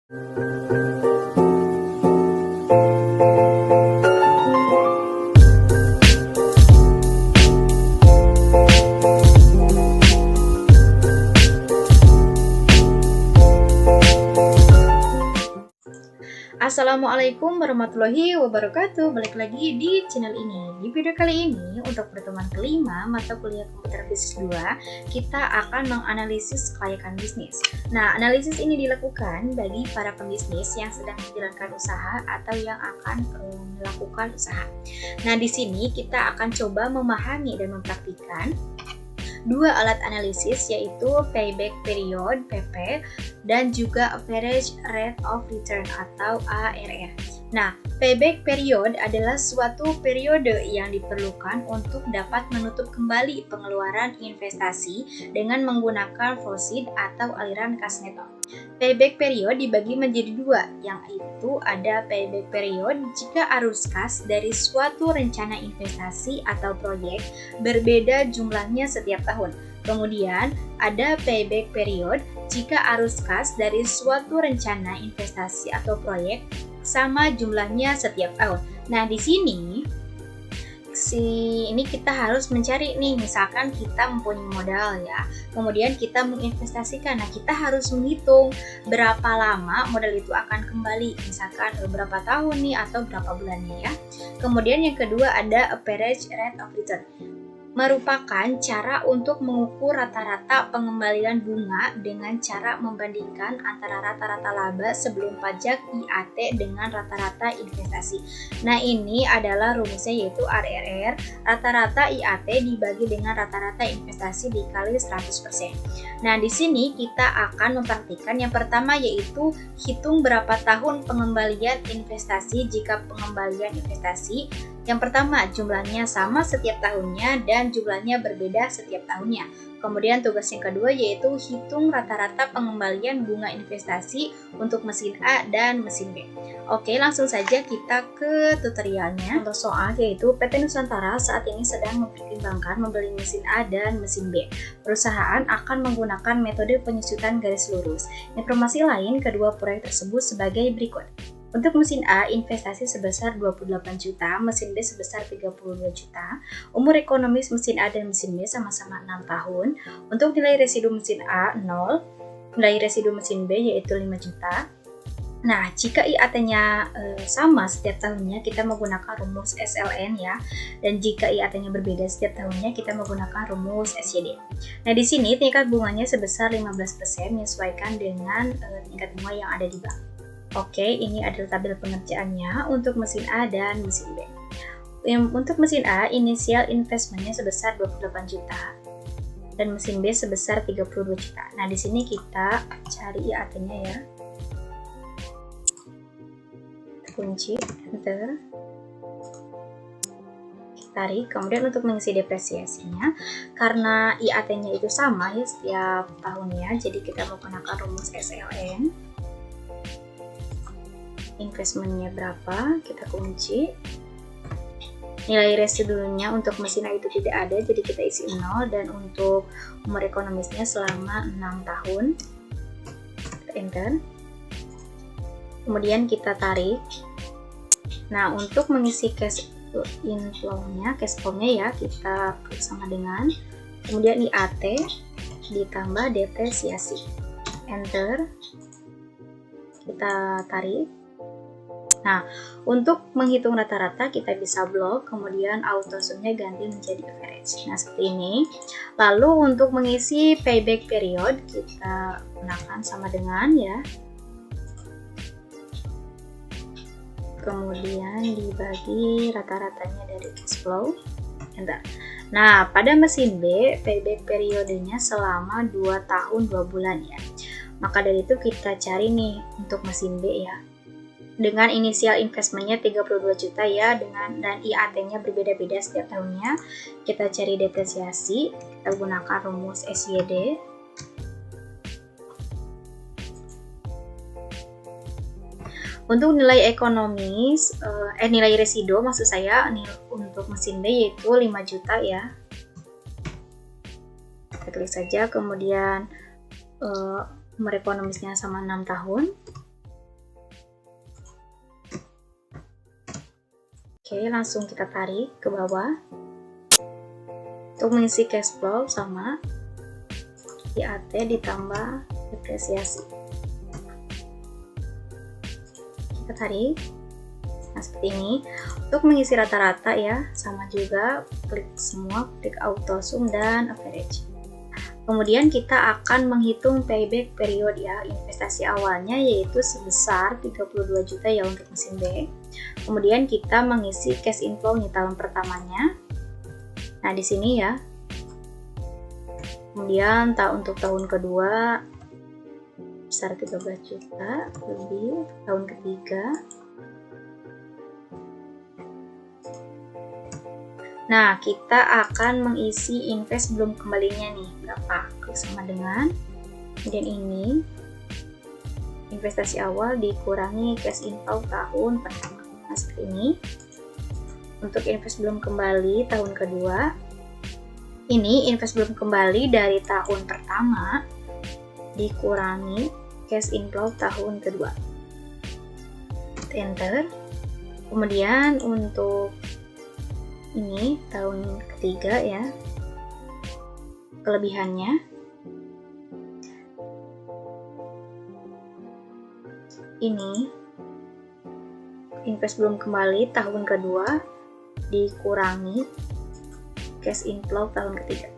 Assalamualaikum warahmatullahi wabarakatuh. Balik lagi di channel ini. Di video kali ini untuk pertemuan kelima mata kuliah komputer bisnis 2, kita akan menganalisis kelayakan bisnis. Nah, analisis ini dilakukan bagi para pembisnis yang sedang menjalankan usaha atau yang akan melakukan usaha. Nah, di sini kita akan coba memahami dan mempraktikkan dua alat analisis, yaitu payback period (PP) dan juga average rate of return atau ARR. Nah, payback period adalah suatu periode yang diperlukan untuk dapat menutup kembali pengeluaran investasi dengan menggunakan proceed atau aliran kas neto. Payback period dibagi menjadi dua, yang itu ada payback period jika arus kas dari suatu rencana investasi atau proyek berbeda jumlahnya setiap tahun. Kemudian ada payback period jika arus kas dari suatu rencana investasi atau proyek sama jumlahnya setiap tahun. Nah, di sini kita harus mencari nih, misalkan kita mempunyai modal ya, kemudian kita menginvestasikan. Nah, kita harus menghitung berapa lama modal itu akan kembali, misalkan berapa tahun nih atau berapa bulannya ya. Kemudian yang kedua ada average rate of return, merupakan cara untuk mengukur rata-rata pengembalian bunga dengan cara membandingkan antara rata-rata laba sebelum pajak IAT dengan rata-rata investasi. Nah, ini adalah rumusnya, yaitu RRR, rata-rata IAT dibagi dengan rata-rata investasi dikali 100%. Nah, di sini kita akan mempraktikkan yang pertama, yaitu hitung berapa tahun pengembalian investasi jika pengembalian investasi yang pertama jumlahnya sama setiap tahunnya dan jumlahnya berbeda setiap tahunnya. Kemudian tugas yang kedua yaitu hitung rata-rata pengembalian bunga investasi untuk mesin A dan mesin B. Oke, langsung saja kita ke tutorialnya. Untuk soal yaitu PT Nusantara saat ini sedang mempertimbangkan membeli mesin A dan mesin B. Perusahaan akan menggunakan metode penyusutan garis lurus. Informasi lain kedua proyek tersebut sebagai berikut. Untuk mesin A, investasi sebesar 28 juta, mesin B sebesar 32 juta. Umur ekonomis mesin A dan mesin B sama-sama 6 tahun. Untuk nilai residu mesin A 0, nilai residu mesin B yaitu 5 juta. Nah, jika IAT-nya sama setiap tahunnya, kita menggunakan rumus SLN ya. Dan jika IAT-nya berbeda setiap tahunnya, kita menggunakan rumus SYD. Nah, di sini tingkat bunganya sebesar 15% menyesuaikan dengan tingkat bunga yang ada di bank. Oke, ini adalah tabel pengerjaannya untuk mesin A dan mesin B. Untuk mesin A, inisial investmentnya sebesar 28 juta dan mesin B sebesar 32 juta. Nah, di sini kita cari IAT-nya ya. Kunci, enter. Tarik. Kemudian untuk mengisi depresiasinya, karena IAT-nya itu sama ya setiap tahunnya, jadi kita menggunakan rumus SLN. Investmentnya berapa, kita kunci. Nilai residunya untuk mesin A itu tidak ada, jadi kita isi 0. Dan untuk umur ekonomisnya selama 6 tahun, kita enter. Kemudian kita tarik. Nah, untuk mengisi cash inflow-nya, cash flow-nya ya, kita klik sama dengan, kemudian IAT ditambah depresiasi, enter. Kita tarik. Nah, untuk menghitung rata-rata kita bisa blok, kemudian auto sum-nya ganti menjadi average. Nah, seperti ini. Lalu untuk mengisi payback period kita gunakan sama dengan ya. Kemudian dibagi rata-ratanya dari cash flow. Enter. Nah, pada mesin B, payback periodenya selama 2 tahun 2 bulan ya. Maka dari itu kita cari nih untuk mesin B ya. Dengan inisial investmentnya 32 juta ya, dan IAT-nya berbeda-beda setiap tahunnya. Kita cari depresiasi, kita gunakan rumus SYD. Untuk nilai ekonomis, nilai residu maksud saya untuk mesin B yaitu 5 juta ya. Kita klik saja, kemudian umur ekonomisnya sama 6 tahun. Oke, langsung kita tarik ke bawah. Untuk mengisi cash flow sama IAT ditambah depresiasi. Kita tarik. Nah, seperti ini. Untuk mengisi rata-rata ya, sama juga, klik semua, klik auto sum dan average. Kemudian kita akan menghitung payback period ya, investasi awalnya yaitu sebesar 32 juta ya untuk mesin B. Kemudian kita mengisi cash inflow nih tahun pertamanya. Nah, di sini ya. Kemudian untuk tahun kedua besar 13 juta lebih, tahun ketiga. Nah, kita akan mengisi invest belum kembalinya nih, berapa? Klik sama dengan, kemudian ini, investasi awal dikurangi cash inflow tahun pertama. Nah, seperti ini. Untuk invest belum kembali tahun kedua, ini invest belum kembali dari tahun pertama, dikurangi cash inflow tahun kedua. Enter. Kemudian untuk ini tahun ketiga ya, kelebihannya ini invest belum kembali tahun kedua dikurangi cash inflow tahun ketiga.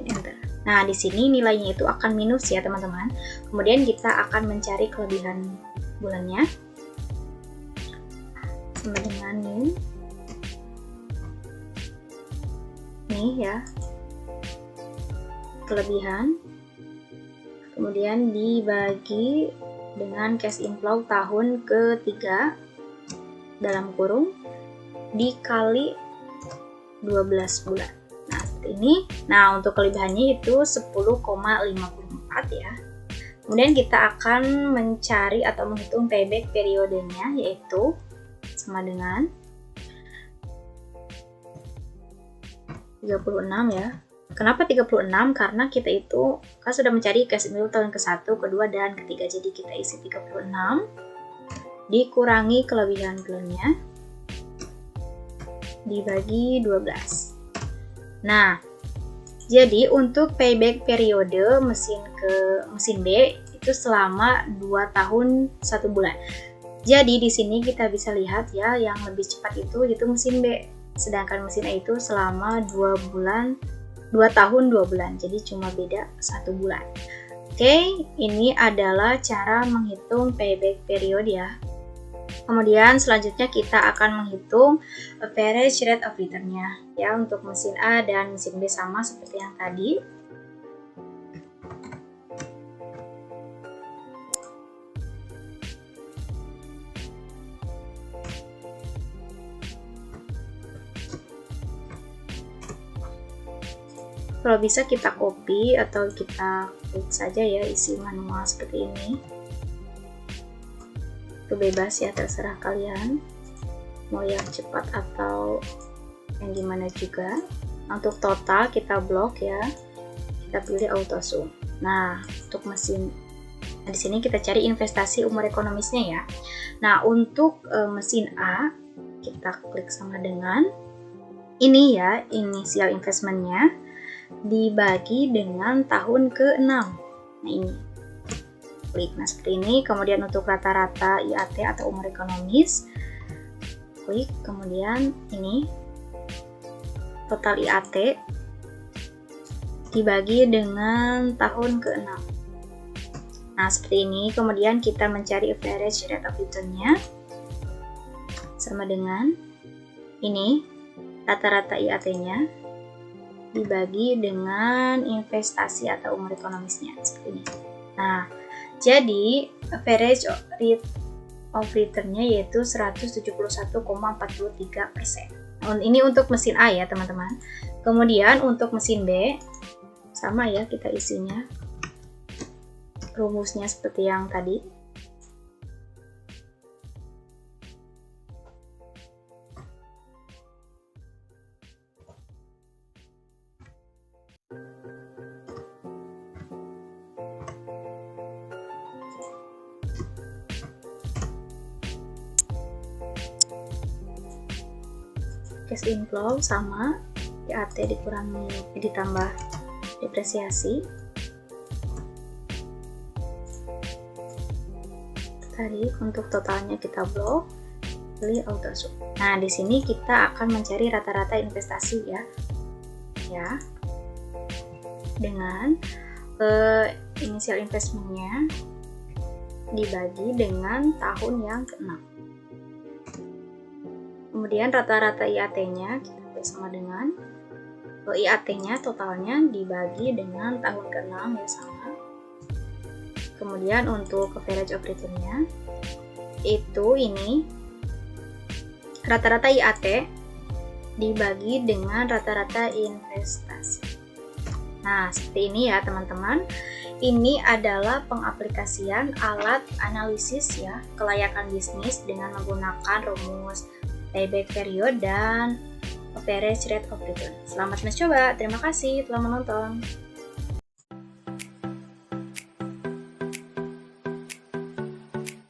Enter. Nah, di sini nilainya itu akan minus ya teman-teman. Kemudian kita akan mencari kelebihan bulannya sama dengan ini ya, kelebihan, kemudian dibagi dengan cash inflow tahun ketiga dalam kurung dikali 12 bulan. Nah, seperti ini. Nah, untuk kelebihannya itu 10,54 ya. Kemudian kita akan mencari atau menghitung payback periodenya yaitu sama dengan 36 ya. Kenapa 36? Karena kita itu kan sudah mencari cash inflow tahun ke-1, kedua, dan ketiga. Jadi kita isi 36 dikurangi kelebihan bulannya dibagi 12. Nah, jadi untuk payback periode mesin B itu selama 2 tahun 1 bulan. Jadi di sini kita bisa lihat ya, yang lebih cepat itu mesin B. Sedangkan mesin A itu selama 2 tahun 2 bulan, jadi cuma beda 1 bulan. Oke, ini adalah cara menghitung payback period ya. Kemudian selanjutnya kita akan menghitung average rate of return-nya ya, untuk mesin A dan mesin B sama seperti yang tadi. Kalau bisa kita copy atau kita klik saja ya, isi manual seperti ini. Itu bebas ya, terserah kalian mau yang cepat atau yang gimana juga. Untuk total kita blok ya, kita pilih auto sum. Nah, untuk mesin, nah di sini kita cari investasi umur ekonomisnya ya. Nah, untuk mesin A kita klik sama dengan ini ya, inisial investmentnya dibagi dengan tahun ke-6. Nah, ini klik. Nah, seperti ini. Kemudian untuk rata-rata IAT atau umur ekonomis klik. Kemudian ini total IAT dibagi dengan tahun ke-6. Nah, seperti ini. Kemudian kita mencari average rate of return-nya sama dengan ini rata-rata IAT-nya dibagi dengan investasi atau umur ekonomisnya seperti ini. Nah, jadi average rate of return-nya yaitu 171,43%. Ini untuk mesin A ya teman-teman. Kemudian untuk mesin B sama ya, kita isinya rumusnya seperti yang tadi. cash inflow sama IAT dikurangi ditambah depresiasi. Tadi untuk totalnya kita blok, pilih auto sum. Nah, di sini kita akan mencari rata-rata investasi ya. Dengan initial investmentnya dibagi dengan tahun yang ke-6. Kemudian rata-rata IAT-nya kita sama dengan IAT-nya totalnya dibagi dengan tahun ke-6 ya sama. Kemudian untuk average of return-nya itu ini rata-rata IAT dibagi dengan rata-rata investasi. Nah, seperti ini ya teman-teman. Ini adalah pengaplikasian alat analisis ya kelayakan bisnis dengan menggunakan rumus payback period dan average rate of return. Selamat mencoba. Terima kasih telah menonton.